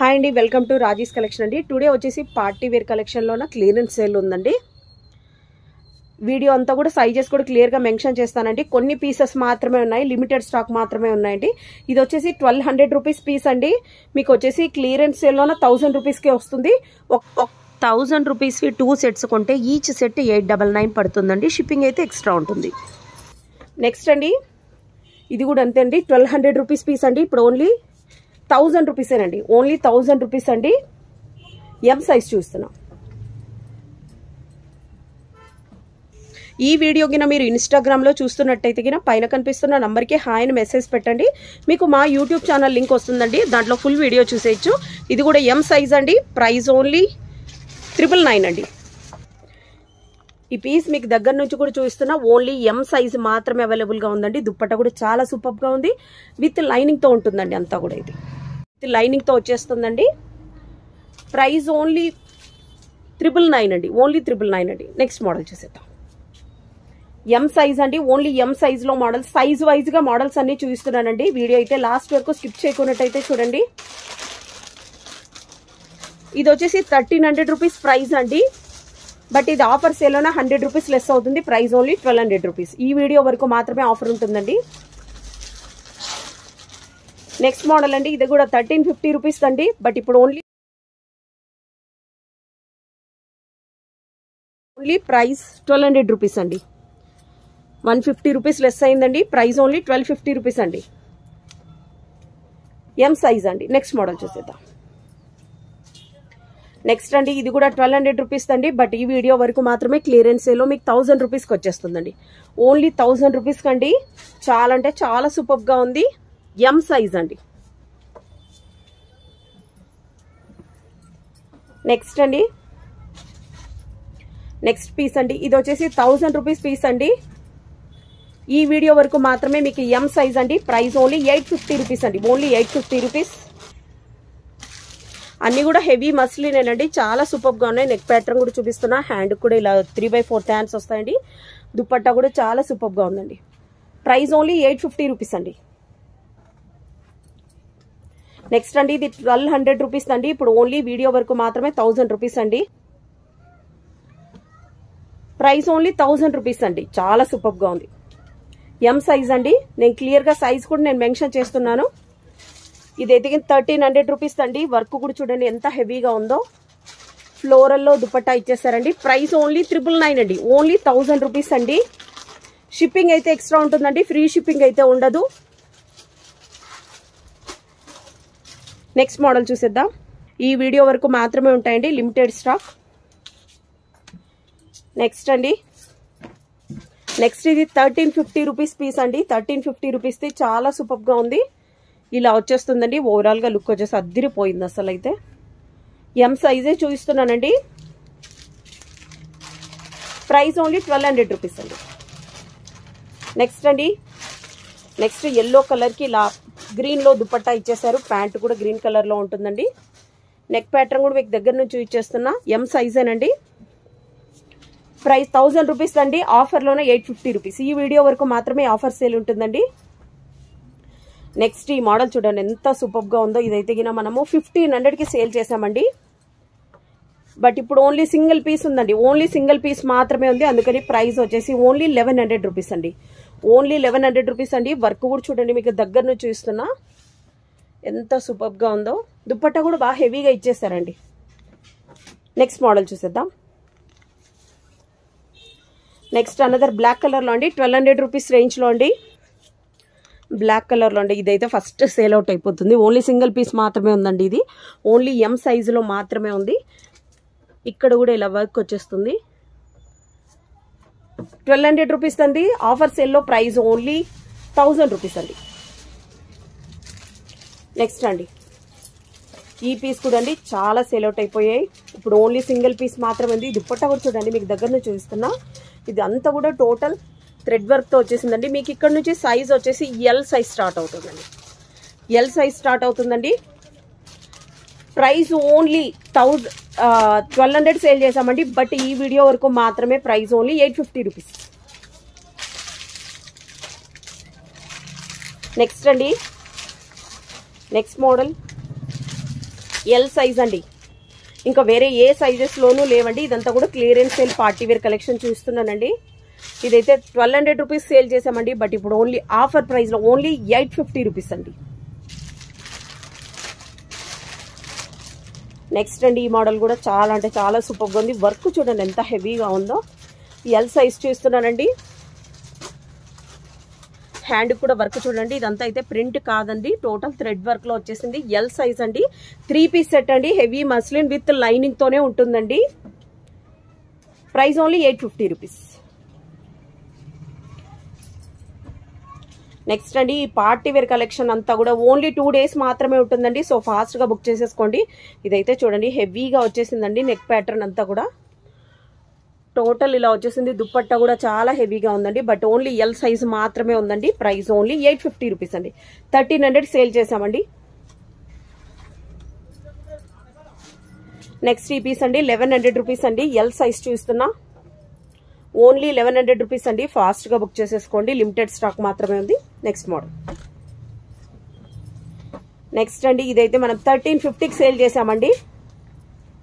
Hi అండి, welcome to Raji's collection అండి. Today వచ్చేసి పార్టీ వేర్ కలెక్షన్లోన క్లియరెన్స్ సేల్ ఉందండి. వీడియో అంతా కూడా సైజెస్ కూడా క్లియర్గా మెన్షన్ చేస్తానండి. కొన్ని పీసెస్ మాత్రమే ఉన్నాయి, లిమిటెడ్ స్టాక్ మాత్రమే ఉన్నాయండి. ఇది వచ్చేసి 1200 రూపీస్ పీస్ అండి. మీకు వచ్చేసి క్లియరెన్స్ సేల్లోన 1000 రూపీస్కే వస్తుంది. 1000 రూపీస్వి 2 సెట్స్ కొంటే ఈచ్ సెట్ 899 పడుతుందండి. షిప్పింగ్ అయితే ఎక్స్ట్రా ఉంటుంది. నెక్స్ట్ అండి, ఇది కూడా అంతే అండి. 1200 రూపీస్ పీస్ అండి. ఇప్పుడు ఓన్లీ 1000 రూపీసేనండి. ఓన్లీ 1000 రూపీస్ అండి. ఎం సైజ్ చూస్తున్నాం. ఈ వీడియో కింద మీరు ఇన్స్టాగ్రామ్లో చూస్తున్నట్టయితే కింద పైన కనిపిస్తున్న నంబర్కి హాయ్ అని మెసేజ్ పెట్టండి. మీకు మా యూట్యూబ్ ఛానల్ లింక్ వస్తుందండి. దాంట్లో ఫుల్ వీడియో చూసేయచ్చు. ఇది కూడా ఎం సైజ్ అండి. ప్రైస్ ఓన్లీ 999 అండి. ఈ పీస్ మీకు దగ్గర నుంచి కూడా చూస్తున్నా. ఓన్లీ ఎం సైజ్ మాత్రమే అవైలబుల్గా ఉందండి. దుప్పట్ట కూడా చాలా సూపర్గా ఉంది. విత్ లైనింగ్తో ఉంటుందండి. అంతా కూడా ఇది విత్ లైనింగ్తో వచ్చేస్తుందండి. ప్రైస్ ఓన్లీ 999 అండి. ఓన్లీ 999 అండి. నెక్స్ట్ మోడల్ చూసేద్దాం. ఎం సైజ్ అండి. ఓన్లీ ఎం సైజ్లో మోడల్, సైజ్ వైజ్గా మోడల్స్ అన్ని చూపిస్తున్నానండి. వీడియో అయితే లాస్ట్ వరకు స్కిప్ చేయకున్నట్టయితే చూడండి. ఇది వచ్చేసి 1300 రూపీస్ ప్రైస్ అండి. బట్ ఇది ఆఫర్ సేల్లోనే 100 రూపీస్ లెస్ అవుతుంది. Price only 1200 rupees. ఈ వీడియో వరకు మాత్రమే ఆఫర్ ఉంటుందండి. నెక్స్ట్ మోడల్ అండి. ఇది కూడా 1350 రూపీస్ అండి. బట్ ఇప్పుడు ఓన్లీ ప్రైస్ 1200 రూపీస్ అండి. 150 రూపీస్ లెస్ అయిందండి. ప్రైస్ ఓన్లీ 1250 రూపీస్ అండి. ఎం సైజ్ అండి. నెక్స్ట్ మోడల్ చూసేద్దాం. నెక్స్ట్ అండి, ఇది కూడా 1200 రూపీస్ అండి. బట్ ఈ వీడియో వరకు మాత్రమే క్లియరెన్స్ సేల్లో మీకు 1000 రూపీస్కి వచ్చేస్తుందండి. ఓన్లీ 1000 రూపీస్కి అండి. చాలా అంటే చాలా సూపర్గా ఉంది. ఎం సైజ్ అండి. నెక్స్ట్ అండి, నెక్స్ట్ పీస్ అండి. ఇది వచ్చేసి 1000 రూపీస్ పీస్ అండి. ఈ వీడియో వరకు మాత్రమే మీకు ఎం సైజ్ అండి. ప్రైస్ ఓన్లీ 850 రూపీస్ అండి. Only 850 rupees. అన్నీ కూడా హెవీ మస్లినేనండి. చాలా సూపర్గా ఉన్నాయి. నెక్ ప్యాటర్న్ కూడా చూపిస్తున్నా. హ్యాండ్ కూడా ఇలా 3/4 హ్యాండ్స్ వస్తాయండి. దుపట్టా కూడా చాలా సూపర్గా ఉందండి. ప్రైస్ ఓన్లీ 850 రూపీస్ అండి. నెక్స్ట్ అండి, ఇది 1200 రూపీస్ అండి. ఇప్పుడు ఓన్లీ వీడియో వరకు మాత్రమే 1000 రూపీస్ అండి. ప్రైస్ ఓన్లీ 1000 రూపీస్ అండి. చాలా సూపర్గా ఉంది. ఎం సైజ్ అండి. నేను క్లియర్గా సైజ్ కూడా నేను మెన్షన్ చేస్తున్నాను. ఇదైతే 1300 రూపీస్ అండి. వర్క్ కూడా చూడండి ఎంత హెవీగా ఉందో. ఫ్లోరల్లో దుపట్టా ఇచ్చేస్తారండి. ప్రైస్ ఓన్లీ 999 అండి. ఓన్లీ 1000 రూపీస్ అండి. షిప్పింగ్ అయితే ఎక్స్ట్రా ఉంటుందండి. ఫ్రీ షిప్పింగ్ అయితే ఉండదు. నెక్స్ట్ మోడల్ చూసేద్దాం. ఈ వీడియో వరకు మాత్రమే ఉంటాయండి. Limited stock. నెక్స్ట్ అండి, నెక్స్ట్ ఇది 1350 రూపీస్ పీస్ అండి. 1350 రూపీస్ది చాలా సూపర్గా ఉంది. ఇలా వచ్చేస్తుందండి. ఓవరాల్గా లుక్ వచ్చేసి అద్దిరిపోయింది అసలు. అయితే ఎం సైజే చూపిస్తున్నానండి. ప్రైస్ ఓన్లీ 1200 రూపీస్ అండి. నెక్స్ట్ అండి, నెక్స్ట్ ఎల్లో కలర్కి ఇలా గ్రీన్లో దుపట్టా ఇచ్చేసారు. ప్యాంట్ కూడా గ్రీన్ కలర్లో ఉంటుందండి. నెక్ ప్యాటర్న్ కూడా మీకు దగ్గర నుంచి ఇచ్చేస్తున్నా. ఎం సైజేనండి. ప్రైస్ 1000 రూపీస్ అండి. ఆఫర్లోనే 850 రూపీస్. ఈ వీడియో వరకు మాత్రమే ఆఫర్ సేల్ ఉంటుందండి. నెక్స్ట్ ఈ మోడల్ చూడండి ఎంత సూపర్గా ఉందో. ఇదైతే గిన మనము 1500కి సేల్ చేసామండి. బట్ ఇప్పుడు ఓన్లీ సింగిల్ పీస్ ఉందండి. ఓన్లీ సింగిల్ పీస్ మాత్రమే ఉంది. అందుకని ప్రైస్ వచ్చేసి ఓన్లీ 1100 రూపీస్ అండి. ఓన్లీ 1100 రూపీస్ అండి. వర్క్ కూడా చూడండి మీకు దగ్గర నుంచి చూస్తున్నా ఎంత సూపర్గా ఉందో. దుపట్టా కూడా బాగా హెవీగా ఇచ్చేసారండి. నెక్స్ట్ మోడల్ చూసేద్దాం. నెక్స్ట్ అనదర్ బ్లాక్ కలర్లో అండి. 1200 రూపీస్ రేంజ్లో అండి. బ్లాక్ కలర్లో అండి. ఇదైతే ఫస్ట్ సేల్ అవుట్ అయిపోతుంది. ఓన్లీ సింగిల్ పీస్ మాత్రమే ఉందండి. ఇది ఓన్లీ ఎం సైజులో మాత్రమే ఉంది. ఇక్కడ కూడా ఇలా వర్క్ వచ్చేస్తుంది. 1200 రూపీస్ అండి. ఆఫర్ సేల్లో ప్రైస్ ఓన్లీ 1000 రూపీస్ అండి. నెక్స్ట్ అండి, ఈ పీస్ కూడా అండి చాలా సేల్ అవుట్ అయిపోయాయి. ఇప్పుడు ఓన్లీ సింగిల్ పీస్ మాత్రమే ఉంది. దుపట్టా కూడా చూడండి మీకు దగ్గర నుంచి చూస్తున్నా. ఇది అంతా కూడా టోటల్ థ్రెడ్ వర్క్తో వచ్చేసిందండి. మీకు ఇక్కడ నుంచి సైజ్ వచ్చేసి ఎల్ సైజ్ స్టార్ట్ అవుతుందండి. ఎల్ సైజ్ స్టార్ట్ అవుతుందండి. ప్రైస్ ఓన్లీ 1200 సేల్ చేసామండి. బట్ ఈ వీడియో వరకు మాత్రమే ప్రైస్ ఓన్లీ 850 రూపీస్. నెక్స్ట్ అండి, నెక్స్ట్ మోడల్ ఎల్ సైజ్ అండి, ఇంకా వేరే ఏ సైజెస్లోనూ లేవండి. ఇదంతా కూడా clearance sale party wear collection చూస్తున్నానండి. ఇదైతే 1200 రూపీస్ సేల్ చేసామండి, బట్ ఇప్పుడు ఓన్లీ ఆఫర్ ప్రైస్లో ఓన్లీ 850 రూపీస్ అండి. నెక్స్ట్ అండి, ఈ మోడల్ కూడా చాలా అంటే చాలా సూపర్గా ఉంది. వర్క్ చూడండి ఎంత హెవీగా ఉందో. ఎల్ సైజ్ చూస్తున్నానండి. హ్యాండ్ కూడా వర్క్ చూడండి. ఇదంతా అయితే ప్రింట్ కాదండి, టోటల్ థ్రెడ్ వర్క్లో వచ్చేసింది. ఎల్ సైజ్ అండి, 3 పీస్ సెట్ అండి. హెవీ మస్లిన్ విత్ లైనింగ్తోనే ఉంటుందండి. Price only 850 rupees. నెక్స్ట్ అండి, ఈ పార్టీ వేర్ కలెక్షన్ అంతా కూడా ఓన్లీ 2 డేస్ మాత్రమే ఉంటుందండి. సో ఫాస్ట్గా బుక్ చేసేసుకోండి. ఇదైతే చూడండి హెవీగా వచ్చేసిందండి. నెక్ ప్యాటర్న్ అంతా కూడా టోటల్ ఇలా వచ్చేసింది. దుప్పట్టా కూడా చాలా హెవీగా ఉందండి, బట్ ఓన్లీ ఎల్ సైజ్ మాత్రమే ఉందండి. ప్రైస్ ఓన్లీ 850 రూపీస్ అండి. 1300 సేల్ చేసామండి. నెక్స్ట్ ఈ పీస్ అండి 1100 రూపీస్ అండి. ఎల్ సైజ్ చూస్తున్నా, ఓన్లీ 1100 రూపీస్ అండి. ఫాస్ట్గా బుక్ చేసేసుకోండి, లిమిటెడ్ స్టాక్ మాత్రమే ఉంది. Next model. నెక్స్ట్ అండి, ఇదైతే మనం 1350కి సేల్ చేసామండి.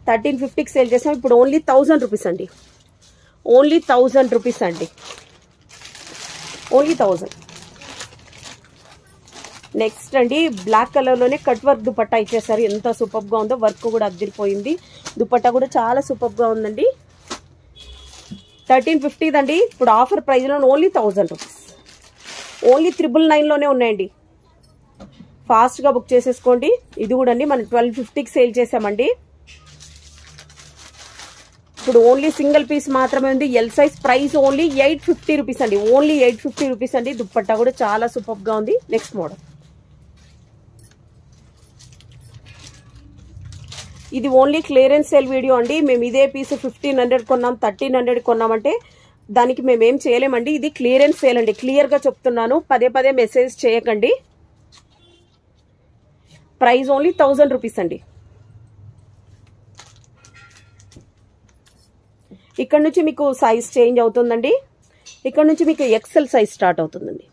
1350కి సేల్ చేసాం. ఇప్పుడు ఓన్లీ 1000 రూపీస్ అండి. ఓన్లీ 1000 రూపీస్ అండి. ఓన్లీ 1000. నెక్స్ట్ అండి, బ్లాక్ కలర్లోనే కట్ వర్క్ దుపట్టా ఇచ్చేసారు. ఎంత సూపర్గా ఉందో, వర్క్ కూడా అద్దరిపోయింది. దుపట్టా కూడా చాలా సూపర్గా ఉందండి. 1350 అండి. ఇప్పుడు ఆఫర్ ప్రైస్లో ఓన్లీ 1000 రూపీస్. ఓన్లీ 999లోనే ఉన్నాయండి. ఫాస్ట్గా బుక్ చేసేసుకోండి. ఇది కూడా అండి మనం 1250కి సేల్ చేసామండి. ఇప్పుడు ఓన్లీ సింగిల్ పీస్ మాత్రమే ఉంది. L size. Price only 850 rupees అండి. ఓన్లీ 850 రూపీస్ అండి. దుప్పట్టా కూడా చాలా సూపర్గా ఉంది. Next model. ఇది ఓన్లీ క్లియరెన్స్ సేల్ వీడియో అండి. మేము ఇదే పీస్ 1500 కొన్నాం, 1300 కొన్నామంటే దానికి మేమేం చేయలేమండి. ఇది క్లియరెన్స్ సేల్ అండి. క్లియర్గా చెప్తున్నాను, పదే పదే మెసేజ్ చేయకండి. ప్రైస్ ఓన్లీ 1000 రూపీస్ అండి. ఇక్కడ నుంచి మీకు సైజ్ చేంజ్ అవుతుందండి. ఇక్కడ నుంచి మీకు ఎక్సెల్ సైజ్ స్టార్ట్ అవుతుందండి.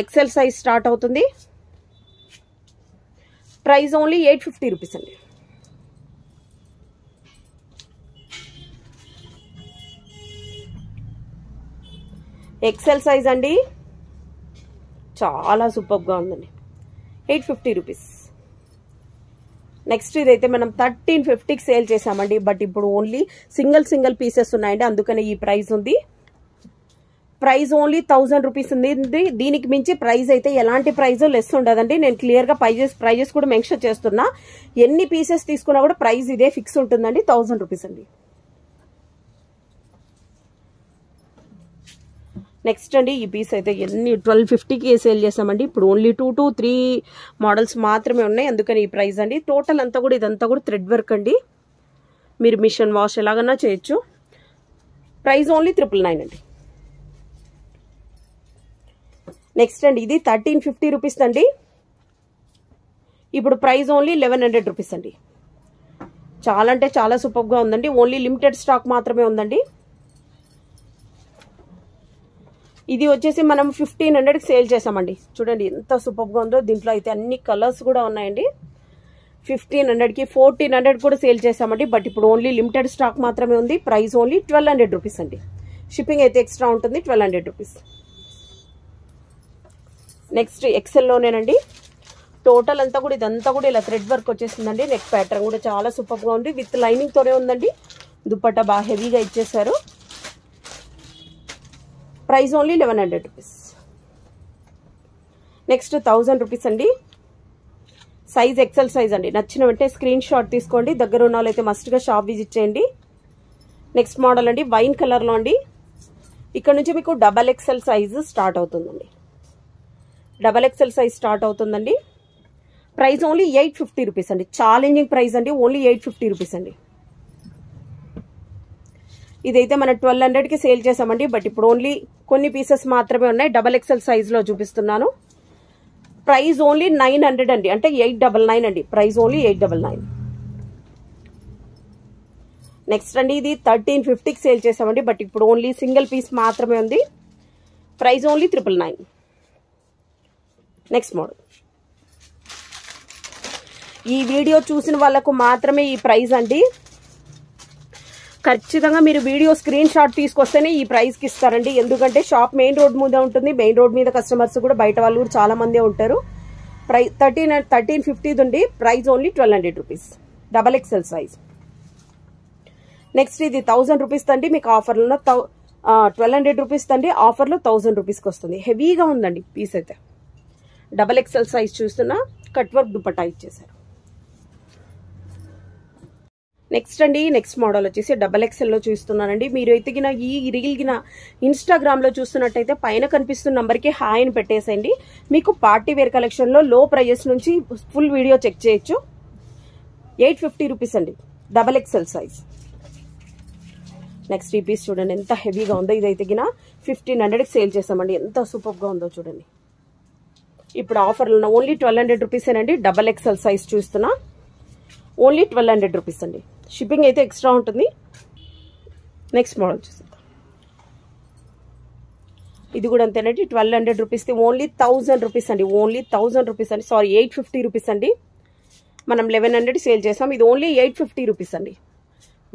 ఎక్సెల్ సైజ్ స్టార్ట్ అవుతుంది. ప్రైస్ ఓన్లీ 850 రూపీస్ అండి. ఎక్సెల్ సైజ్ అండి, చాలా సూపర్గా ఉందండి. 850 రూపీస్. నెక్స్ట్ ఇదైతే మనం 1350కి సేల్ చేసామండి, బట్ ఇప్పుడు ఓన్లీ సింగిల్ పీసెస్ ఉన్నాయండి, అందుకనే ఈ ప్రైస్ ఉంది. ప్రైస్ ఓన్లీ 1000 రూపీస్ ఉంది. దీనికి మించి ప్రైస్ అయితే ఎలాంటి ప్రైస్ లెస్ ఉండదండి. నేను క్లియర్గా ప్రైజెస్ కూడా మెన్షన్ చేస్తున్నా. ఎన్ని పీసెస్ తీసుకున్నా కూడా ప్రైస్ ఇదే ఫిక్స్ ఉంటుందండి. 1000 రూపీస్ అండి. నెక్స్ట్ అండి, ఈ పీస్ అయితే 1250కి సేల్ చేసామండి. ఇప్పుడు ఓన్లీ 2 to 3 మోడల్స్ మాత్రమే ఉన్నాయి, అందుకని ఈ ప్రైస్ అండి. టోటల్ అంతా కూడా ఇదంతా కూడా థ్రెడ్ వర్క్ అండి. మీరు మిషన్ వాష్ ఎలాగన్నా చేయొచ్చు. ప్రైస్ ఓన్లీ 999 అండి. నెక్స్ట్ అండి, ఇది 1350 రూపీస్ అండి. ఇప్పుడు ప్రైస్ ఓన్లీ 1100 రూపీస్ అండి. చాలా అంటే చాలా సూపర్గా ఉందండి. ఓన్లీ లిమిటెడ్ స్టాక్ మాత్రమే ఉందండి. ఇది వచ్చేసి మనం 1500కి సేల్ చేసామండి. చూడండి ఎంత సూపర్గా ఉందో. దీంట్లో అయితే అన్ని కలర్స్ కూడా ఉన్నాయండి. 1500కి 1400 కూడా సేల్ చేసామండి, బట్ ఇప్పుడు ఓన్లీ లిమిటెడ్ స్టాక్ మాత్రమే ఉంది. ప్రైస్ ఓన్లీ 1200 రూపీస్ అండి. షిప్పింగ్ అయితే ఎక్స్ట్రా ఉంటుంది, 1200 రూపీస్. నెక్స్ట్ ఎక్సెల్లోనేనండి. టోటల్ అంతా కూడా ఇదంతా కూడా ఇలా థ్రెడ్ వర్క్ వచ్చేసిందండి. నెక్ ప్యాటర్న్ కూడా చాలా సూపర్గా ఉంది. విత్ లైనింగ్తోనే ఉందండి. దుపట్టా బాగా హెవీగా ఇచ్చేసారు. Price only 1100 rupees. Next 1000 rupees అండి. సైజ్ ఎక్సెల్ సైజ్ అండి. నచ్చిన వెంటనే స్క్రీన్ షాట్ తీసుకోండి. దగ్గర ఉన్న వాళ్ళైతే మస్ట్గా షాప్ విజిట్ చేయండి. నెక్స్ట్ మోడల్ అండి, వైన్ కలర్లో అండి. ఇక్కడ నుంచి మీకు XXL సైజ్ స్టార్ట్ అవుతుందండి. XXL సైజ్ స్టార్ట్ అవుతుందండి. ప్రైస్ ఓన్లీ 850 రూపీస్ అండి. ఛాలెంజింగ్ ప్రైస్ అండి. ఓన్లీ 850 రూపీస్ అండి. ఇదైతే మనం 1200కి సేల్ చేసామండి, బట్ ఇప్పుడు ఓన్లీ కొన్ని పీసెస్ మాత్రమే ఉన్నాయి. XXL సైజ్లో చూపిస్తున్నాను. ప్రైస్ ఓన్లీ 900 అండి, అంటే 899 అండి. Price only 899. నెక్స్ట్ అండి, ఇది 1350కి సేల్ చేసామండి, బట్ ఇప్పుడు ఓన్లీ సింగిల్ పీస్ మాత్రమే ఉంది. Price only 999. Next model. ఈ వీడియో చూసిన వాళ్ళకు మాత్రమే ఈ ప్రైస్ అండి. ఖచ్చితంగా మీరు వీడియో స్క్రీన్ షాట్ తీసుకొస్తేనే ఈ ప్రైస్కి ఇస్తారండి. ఎందుకంటే షాప్ మెయిన్ రోడ్ మీద ఉంటుంది. మెయిన్ రోడ్ మీద కస్టమర్స్ కూడా బయట వాళ్ళు కూడా చాలా మందే ఉంటారు. ప్రైస్ 1350 ఉంది. Price only 1200 rupees. XXL size. Next ఇది 1000 రూపీస్ తండి. మీకు ఆఫర్లో 1200 రూపీస్ తండి. ఆఫర్లో 1000 రూపీస్కి వస్తుంది. హెవీగా ఉందండి పీస్ అయితే. XXL సైజ్ చూస్తున్నా కట్ వర్క్ దుపట్టా ఇచ్చేసారు. నెక్స్ట్ అండి నెక్స్ట్ మోడల్ వచ్చేసి XXL లో చూస్తున్నానండి. మీరు ఎతికిన ఈ రీల్ గిన ఇన్స్టాగ్రామ్ లో చూస్తున్నట్టయితే పైన కనిపిస్తున్న నంబర్కి హాయ్ అని పెట్టేసేయండి. మీకు పార్టీ వేర్ కలెక్షన్ లో లో ప్రైజెస్ నుంచి ఫుల్ వీడియో చెక్ చేయొచ్చు. 850 రూపీస్ అండి. XXL size. నెక్స్ట్ ఈ పీస్ చూడండి ఎంత హెవీగా ఉందో. ఇదైతే గిన 1500కి సేల్ చేసామండి. ఎంత సూపర్ గా ఉందో చూడండి. ఇప్పుడు ఆఫర్లో ఓన్లీ 1200 రూపీసేనండి. XXL సైజ్ చూస్తున్నా ఓన్లీ 1200 రూపీస్ అండి. షిప్పింగ్ అయితే ఎక్స్ట్రా ఉంటుంది. నెక్స్ట్ మోడల్ చూసేద్దాం. ఇది కూడా అంతేనండి. 1200 రూపీస్ది ఓన్లీ 1000 రూపీస్ అండి. ఓన్లీ 1000 రూపీస్ అండి. సారీ 850 రూపీస్ అండి. మనం 1100 సేల్ చేసాం. ఇది ఓన్లీ 850 రూపీస్ అండి.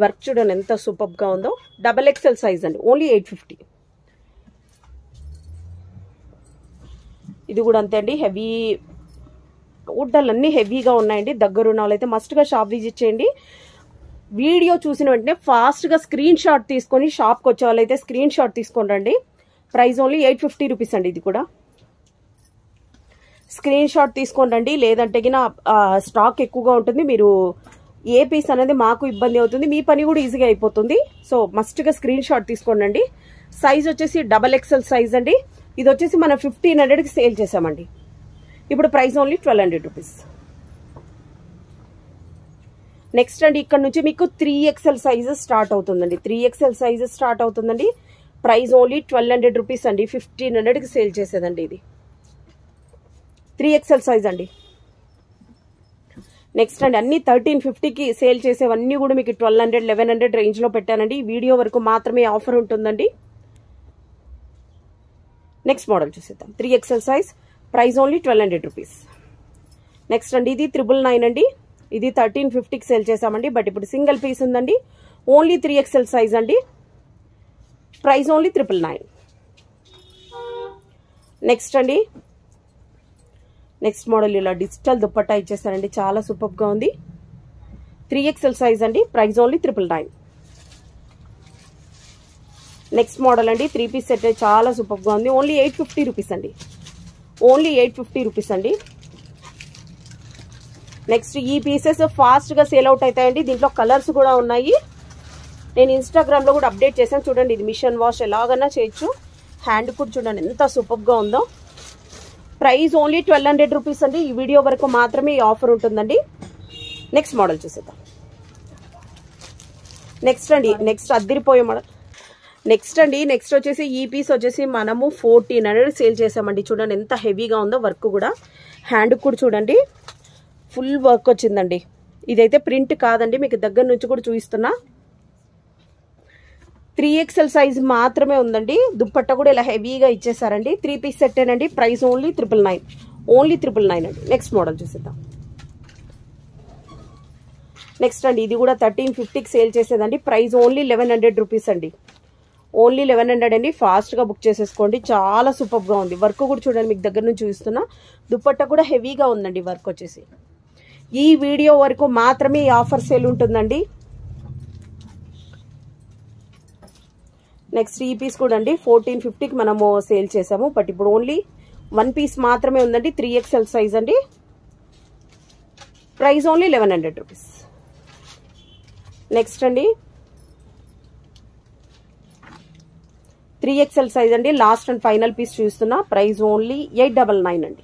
వర్క్ చూడండి ఎంత సూపర్గా ఉందో. XXL సైజ్ అండి. ఓన్లీ 850. ఇది కూడా అంతే అండి. హెవీ ఉడ్డలు అన్నీ హెవీగా ఉన్నాయండి. దగ్గరున్న వాళ్ళైతే మస్ట్గా షాప్ విజిట్ చేయండి. వీడియో చూసిన వెంటనే ఫాస్ట్గా స్క్రీన్ షాట్ తీసుకొని షాప్కి వచ్చే వాళ్ళైతే స్క్రీన్ షాట్ తీసుకొని రండి. ప్రైస్ ఓన్లీ 850 రూపీస్ అండి. ఇది కూడా స్క్రీన్ షాట్ తీసుకొని రండి. లేదంటే గిన స్టాక్ ఎక్కువగా ఉంటుంది. మీరు ఏ పీస్ అనేది మాకు ఇబ్బంది అవుతుంది. మీ పని కూడా ఈజీగా అయిపోతుంది. సో మస్ట్గా స్క్రీన్ షాట్ తీసుకోండి అండి. సైజ్ వచ్చేసి XXL సైజ్ అండి. ఇది వచ్చేసి మనం 1500కి సేల్ చేసామండి. ఇప్పుడు ప్రైస్ ఓన్లీ 1200 రూపీస్. నెక్స్ట్ అండి ఇక్కడ నుంచి మీకు 3XL సైజెస్ స్టార్ట్ అవుతుందండి. 3XL సైజెస్ స్టార్ట్ అవుతుందండి. ప్రైస్ ఓన్లీ 1200 రూపీస్ అండి. 1500కి సేల్ చేసేదండి. ఇది 3XL సైజ్ అండి. నెక్స్ట్ అండి అన్ని 1350కి సేల్ చేసేవన్నీ కూడా మీకు 1200 1100 రేంజ్లో పెట్టానండి. ఈ వీడియో వరకు మాత్రమే ఆఫర్ ఉంటుందండి. నెక్స్ట్ మోడల్ చూసేద్దాం. 3XL size. Price only 1200 rupees. Next అండి ఇది 999 అండి. ఇది 1350కి సేల్ చేసామండి. బట్ ఇప్పుడు సింగిల్ పీస్ ఉందండి. ఓన్లీ 3XL సైజ్ అండి. Price only 999. నెక్స్ట్ అండి నెక్స్ట్ మోడల్ ఇలా డిజిటల్ దుప్పట్టా ఇచ్చేసారండి. చాలా సూపర్గా ఉంది. 3XL సైజ్ అండి. Price only 999. నెక్స్ట్ మోడల్ అండి 3 పీస్ సెట్ చాలా సూపర్గా ఉంది. ఓన్లీ 850 రూపీస్ అండి. ఓన్లీ 850 రూపీస్ అండి. నెక్స్ట్ ఈ పీసెస్ ఫాస్ట్గా సేల్ అవుట్ అవుతాయండి. దీంట్లో కలర్స్ కూడా ఉన్నాయి. నేను ఇన్స్టాగ్రామ్లో కూడా అప్డేట్ చేశాను. చూడండి ఇది మిషన్ వాష్ ఎలాగన్నా చేయొచ్చు. హ్యాండ్ కూడా చూడండి ఎంత సూపర్గా ఉందో. ప్రైస్ ఓన్లీ 1200 రూపీస్ అండి. ఈ వీడియో వరకు మాత్రమే ఈ ఆఫర్ ఉంటుందండి. నెక్స్ట్ మోడల్ చూసేద్దాం. నెక్స్ట్ అండి నెక్స్ట్ అద్దిరిపోయే మోడల్. నెక్స్ట్ అండి నెక్స్ట్ వచ్చేసి ఈ పీస్ వచ్చేసి మనము 1400 సేల్ చేసామండి. చూడండి ఎంత హెవీగా ఉందో. వర్క్ కూడా హ్యాండ్ కూడా చూడండి ఫుల్ వర్క్ వచ్చిందండి. ఇదైతే ప్రింట్ కాదండి. మీకు దగ్గర నుంచి కూడా చూపిస్తున్నా. 3XL సైజ్ మాత్రమే ఉందండి. దుప్పట్ట కూడా ఇలా హెవీగా ఇచ్చేసారండి. 3 పీస్ సెట్ ఏనండి. Price only 999. ఓన్లీ 999 అండి. నెక్స్ట్ మోడల్ చూసేద్దాం. నెక్స్ట్ అండి ఇది కూడా 1350కి సేల్ చేసేదండి. ప్రైస్ ఓన్లీ 1100 రూపీస్ అండి. ఓన్లీ 1100 అండి. ఫాస్ట్గా బుక్ చేసేసుకోండి. చాలా సూపర్గా ఉంది. వర్క్ కూడా చూడండి మీకు దగ్గర నుంచి చూపిస్తున్నా. దుప్పట్ట కూడా హెవీగా ఉందండి. వర్క్ వచ్చేసి ఈ వీడియో వరకు మాత్రమే ఈ ఆఫర్ సేల్ ఉంటుందండి. నెక్స్ట్ ఈ పీస్ కూడా అండి 1450కి మనము సేల్ చేసాము. బట్ ఇప్పుడు ఓన్లీ 1 పీస్ మాత్రమే ఉందండి. 3XL సైజ్ అండి. Price only 1100 rupees. నెక్స్ట్ అండి 3XL సైజ్ అండి. లాస్ట్ అండ్ ఫైనల్ పీస్ చూస్తున్నా. ప్రైస్ ఓన్లీ 899 అండి.